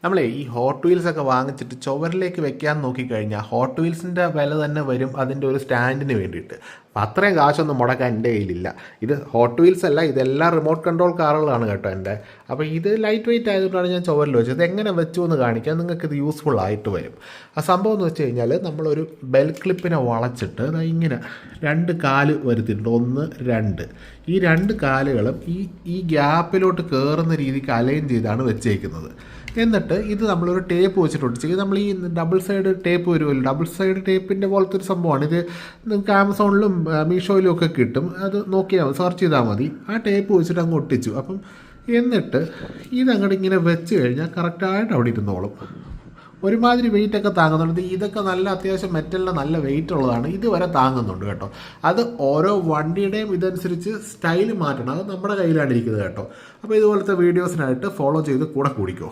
നമ്മളെ ഈ ഹോട്ട് വീൽസൊക്കെ വാങ്ങിച്ചിട്ട് ചുവരിലേക്ക് വെക്കാൻ നോക്കിക്കഴിഞ്ഞാൽ ഹോട്ട് വീൽസിൻ്റെ വില തന്നെ വരും അതിൻ്റെ ഒരു സ്റ്റാൻഡിന് വേണ്ടിയിട്ട്. അപ്പം അത്രയും കാശൊന്നും മുടക്കാൻ എൻ്റെ കയ്യിലില്ല. ഇത് ഹോട്ട് വീൽസ് അല്ല, ഇതെല്ലാം റിമോട്ട് കൺട്രോൾ കാറുകളാണ് കേട്ടോ എൻ്റെ. അപ്പോൾ ഇത് ലൈറ്റ് വെയിറ്റ് ആയതുകൊണ്ടാണ് ഞാൻ ചുവരിൽ വെച്ചത്. ഇത് എങ്ങനെ വെച്ചു എന്ന് കാണിക്കാൻ നിങ്ങൾക്ക് ഇത് യൂസ്ഫുൾ ആയിട്ട് വരും. ആ സംഭവം എന്ന് വെച്ച് കഴിഞ്ഞാൽ നമ്മളൊരു ബെൽ ക്ലിപ്പിനെ വളച്ചിട്ട് ഇങ്ങനെ രണ്ട് കാല് വരുത്തിയിട്ടുണ്ട്, 1 2. ഈ രണ്ട് കാലുകളും ഈ ഗ്യാപ്പിലോട്ട് കയറുന്ന രീതിക്ക് അലൈൻ ചെയ്താണ് വെച്ചേക്കുന്നത്. എന്നിട്ട് ഇത് നമ്മളൊരു ടേപ്പ് വെച്ചിട്ട് ഒട്ടിച്ച്, നമ്മൾ ഈ ഡബിൾ സൈഡ് ടേപ്പ് വരുമല്ലോ, ഡബിൾ സൈഡ് ടേപ്പിൻ്റെ പോലത്തെ ഒരു സംഭവമാണ് ഇത്. നിങ്ങൾക്ക് ആമസോണിലും മീഷോയിലും ഒക്കെ കിട്ടും, അത് നോക്കിയാൽ സെർച്ച് ചെയ്താൽ മതി. ആ ടേപ്പ് വെച്ചിട്ട് അങ്ങ് ഒട്ടിച്ചു. അപ്പം എന്നിട്ട് ഇതങ്ങോട്ട് ഇങ്ങനെ വെച്ച് കഴിഞ്ഞാൽ കറക്റ്റായിട്ട് അവിടെ ഇരുന്നോളും. ഒരുമാതിരി വെയിറ്റൊക്കെ താങ്ങുന്നുണ്ട്. ഇതൊക്കെ നല്ല അത്യാവശ്യം മെറ്റലിൻ്റെ നല്ല വെയിറ്റ് ഉള്ളതാണ്. ഇതുവരെ താങ്ങുന്നുണ്ട് കേട്ടോ. അത് ഓരോ വണ്ടിയുടെയും ഇതനുസരിച്ച് സ്റ്റൈൽ മാറ്റണം, അത് നമ്മുടെ കയ്യിലാണ് ഇരിക്കുന്നത് കേട്ടോ. അപ്പോൾ ഇതുപോലത്തെ വീഡിയോസിനായിട്ട് ഫോളോ ചെയ്ത് കൂടെ കൂടിക്കോ.